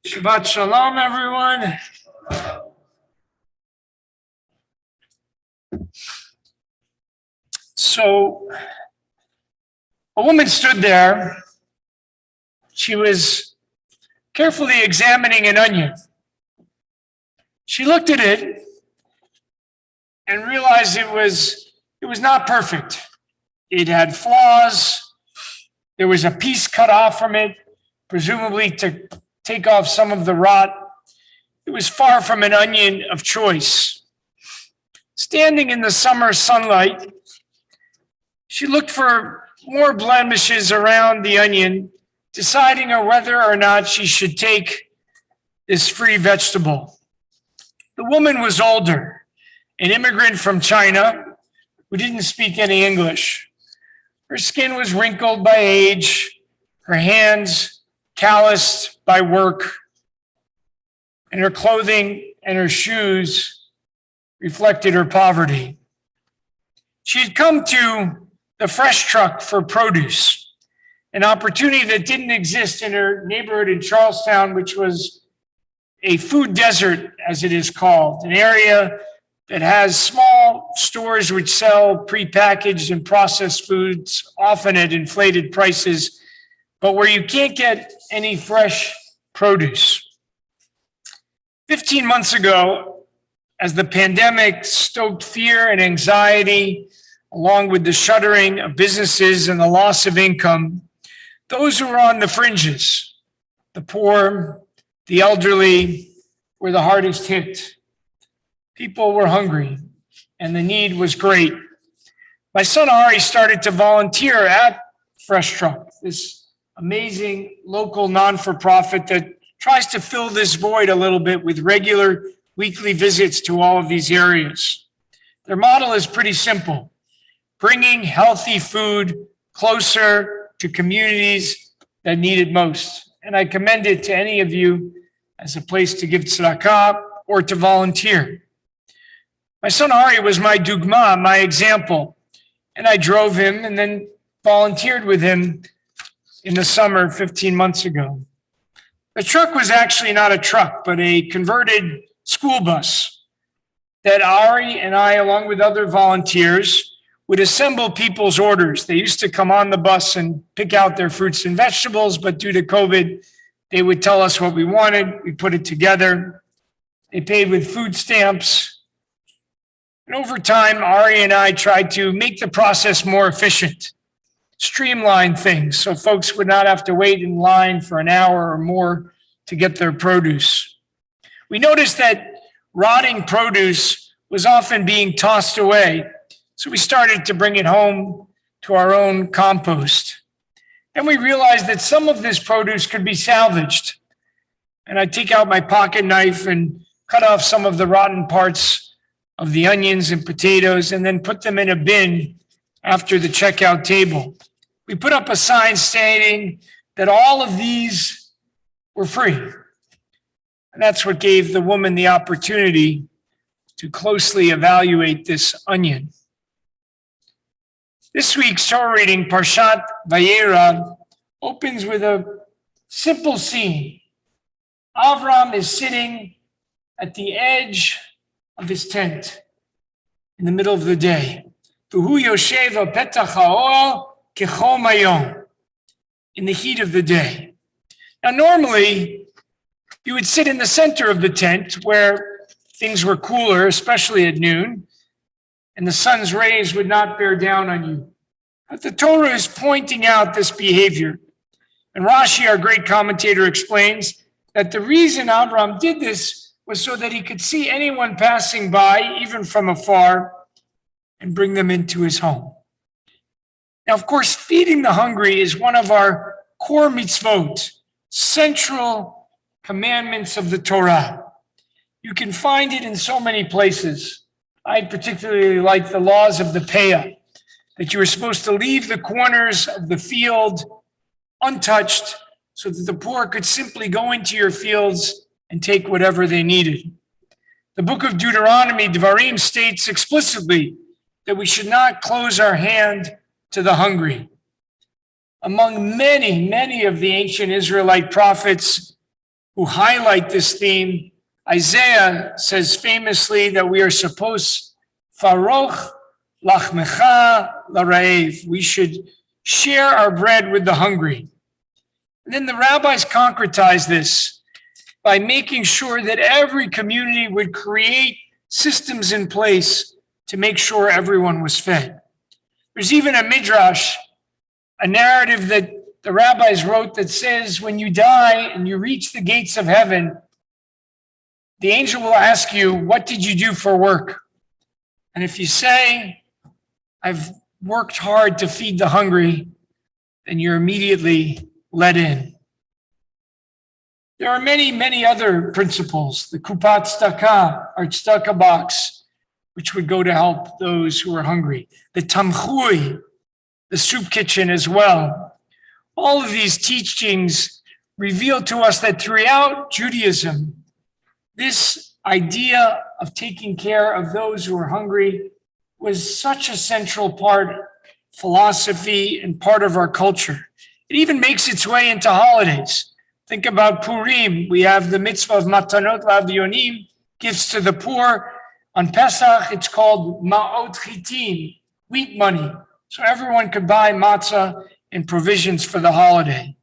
Shabbat Shalom, everyone. So, a woman stood there. She was carefully examining an onion. She looked at it and realized it was not perfect. It had flaws. There was a piece cut off from it, presumably to take off some of the rot. It was far from an onion of choice. Standing in the summer sunlight, she looked for more blemishes around the onion, deciding on whether or not she should take this free vegetable. The woman was older, an immigrant from China who didn't speak any English. Her skin was wrinkled by age, her hands calloused by work, and her clothing and her shoes reflected her poverty. She had come to the fresh truck for produce, an opportunity that didn't exist in her neighborhood in Charlestown, which was a food desert, as it is called, an area that has small stores which sell prepackaged and processed foods, often at inflated prices, but where you can't get any fresh produce. 15 months ago, as the pandemic stoked fear and anxiety, along with the shuttering of businesses and the loss of income, those who were on the fringes, the poor, the elderly, were the hardest hit. People were hungry, and the need was great. My son Ari started to volunteer at Fresh Truck, this amazing local non-for-profit that tries to fill this void a little bit with regular weekly visits to all of these areas. Their model is pretty simple: bringing healthy food closer to communities that need it most. And I commend it to any of you as a place to give tzedakah or to volunteer. My son Ari was my dugma, my example, and I drove him and then volunteered with him in the summer 15 months ago. The truck was actually not a truck, but a converted school bus that Ari and I, along with other volunteers, would assemble people's orders. They used to come on the bus and pick out their fruits and vegetables, but due to COVID, they would tell us what we wanted. We put it together. They paid with food stamps. And over time, Ari and I tried to make the process more efficient, streamline things so folks would not have to wait in line for an hour or more to get their produce. We noticed that rotting produce was often being tossed away, so we started to bring it home to our own compost. And we realized that some of this produce could be salvaged. And I'd take out my pocket knife and cut off some of the rotten parts of the onions and potatoes and then put them in a bin after the checkout table. We put up a sign stating that all of these were free. And that's what gave the woman the opportunity to closely evaluate this onion. This week's Torah reading, Parshat Vayera, opens with a simple scene. Avram is sitting at the edge of his tent in the middle of the day. V'hu yoshev al petach ha'ohel kechol hayom, in the heat of the day. Now, normally, you would sit in the center of the tent where things were cooler, especially at noon, and the sun's rays would not bear down on you. But the Torah is pointing out this behavior. And Rashi, our great commentator, explains that the reason Avram did this was so that he could see anyone passing by, even from afar, and bring them into his home. Now, of course, feeding the hungry is one of our core mitzvot, central commandments of the Torah. You can find it in so many places. I particularly like the laws of the Peah, that you were supposed to leave the corners of the field untouched so that the poor could simply go into your fields and take whatever they needed. The book of Deuteronomy, Devarim, states explicitly that we should not close our hand to the hungry. Among many of the ancient Israelite prophets who highlight this theme. Isaiah says famously that we are supposed, Faroch lachmecha l'raev, we should share our bread with the hungry. And then the rabbis concretize this by making sure that every community would create systems in place to make sure everyone was fed. There's even a midrash, a narrative that the rabbis wrote that says when you die and you reach the gates of heaven, the angel will ask you, what did you do for work? And if you say, I've worked hard to feed the hungry, then you're immediately let in. There are many, many other principles. The kupat tzedakah, our tzedakah box, which would go to help those who are hungry. The tamchui, the soup kitchen as well. All of these teachings reveal to us that throughout Judaism, this idea of taking care of those who are hungry was such a central part of philosophy and part of our culture. It even makes its way into holidays. Think about Purim. We have the mitzvah of matanot la'avionim, gifts to the poor. On Pesach, it's called ma'ot chitim, wheat money. So everyone could buy matzah and provisions for the holiday.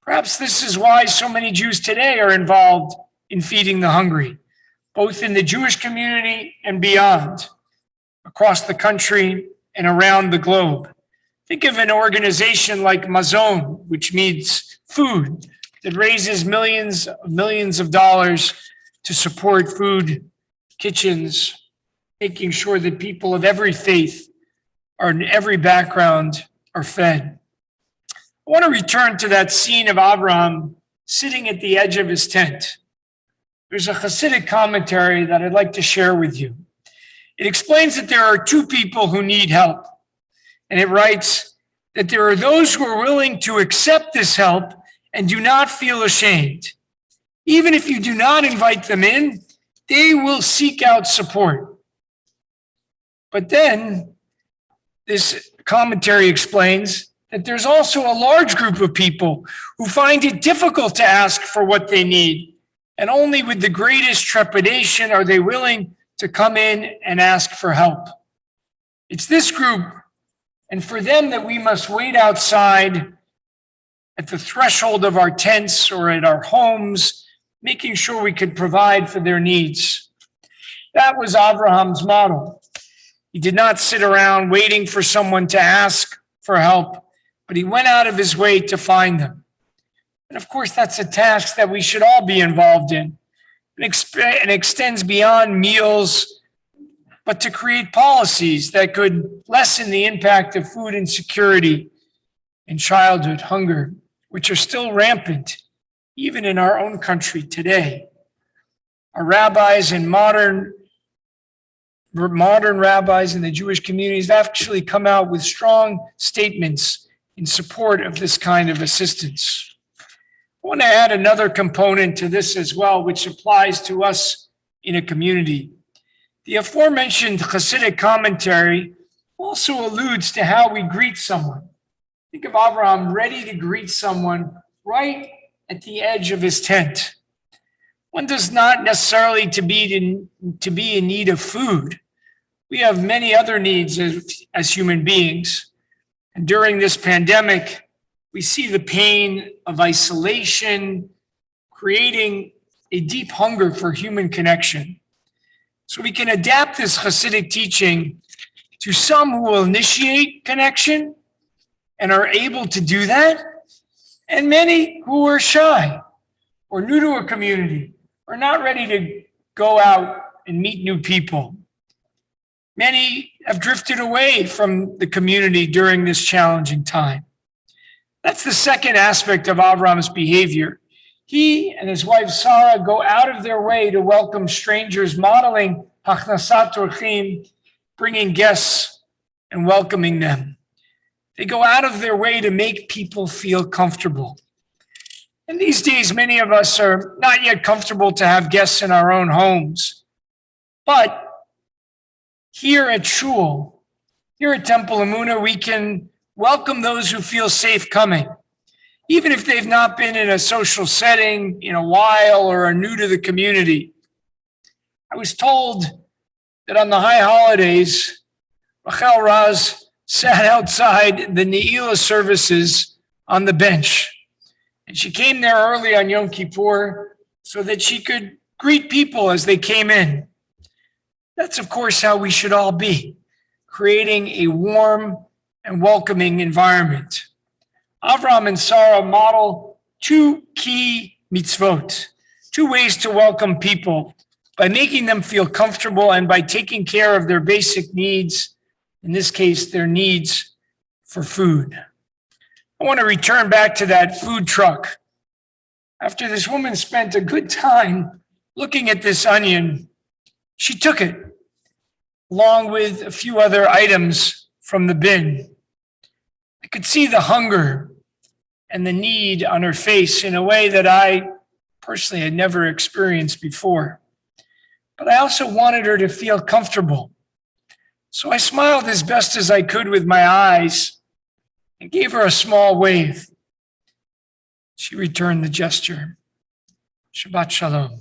Perhaps this is why so many Jews today are involved in feeding the hungry, both in the Jewish community and beyond, across the country and around the globe. Think of an organization like Mazon, which means food, that raises millions of dollars to support food kitchens, making sure that people of every faith or in every background are fed. I want to return to that scene of Abraham sitting at the edge of his tent. There's a Hasidic commentary that I'd like to share with you. It explains that there are two people who need help. And it writes that there are those who are willing to accept this help and do not feel ashamed. Even if you do not invite them in, they will seek out support. But then this commentary explains that there's also a large group of people who find it difficult to ask for what they need. And only with the greatest trepidation are they willing to come in and ask for help. It's this group, and for them, that we must wait outside at the threshold of our tents or at our homes, making sure we could provide for their needs. That was Abraham's model. He did not sit around waiting for someone to ask for help, but he went out of his way to find them. And of course, that's a task that we should all be involved in. It extends beyond meals, but to create policies that could lessen the impact of food insecurity and childhood hunger, which are still rampant, even in our own country today. Our rabbis and modern rabbis in the Jewish communities have actually come out with strong statements in support of this kind of assistance. I want to add another component to this as well, which applies to us in a community. The aforementioned Hasidic commentary also alludes to how we greet someone. Think of Abraham ready to greet someone right at the edge of his tent. One does not necessarily to be in need of food. We have many other needs as human beings. And during this pandemic, we see the pain of isolation, creating a deep hunger for human connection. So we can adapt this Hasidic teaching to some who will initiate connection and are able to do that, and many who are shy or new to a community or not ready to go out and meet new people. Many have drifted away from the community during this challenging time. That's the second aspect of Abraham's behavior. He and his wife Sarah go out of their way to welcome strangers, modeling hachnasat orchim, bringing guests and welcoming them. They go out of their way to make people feel comfortable. And these days, many of us are not yet comfortable to have guests in our own homes. But here at Shul, here at Temple Emunah, we can welcome those who feel safe coming. even if they've not been in a social setting in a while or are new to the community. I was told that on the high holidays, Rachel Raz sat outside the Ne'ilah services on the bench. And she came there early on Yom Kippur so that she could greet people as they came in. That's, of course, how we should all be, creating a warm and welcoming environment. Avram and Sarah model two key mitzvot, two ways to welcome people, by making them feel comfortable and by taking care of their basic needs, in this case, their needs for food. I want to return back to that food truck. After this woman spent a good time looking at this onion, she took it, along with a few other items from the bin. I could see the hunger and the need on her face in a way that I personally had never experienced before. But I also wanted her to feel comfortable. So I smiled as best as I could with my eyes and gave her a small wave. She returned the gesture. Shabbat Shalom.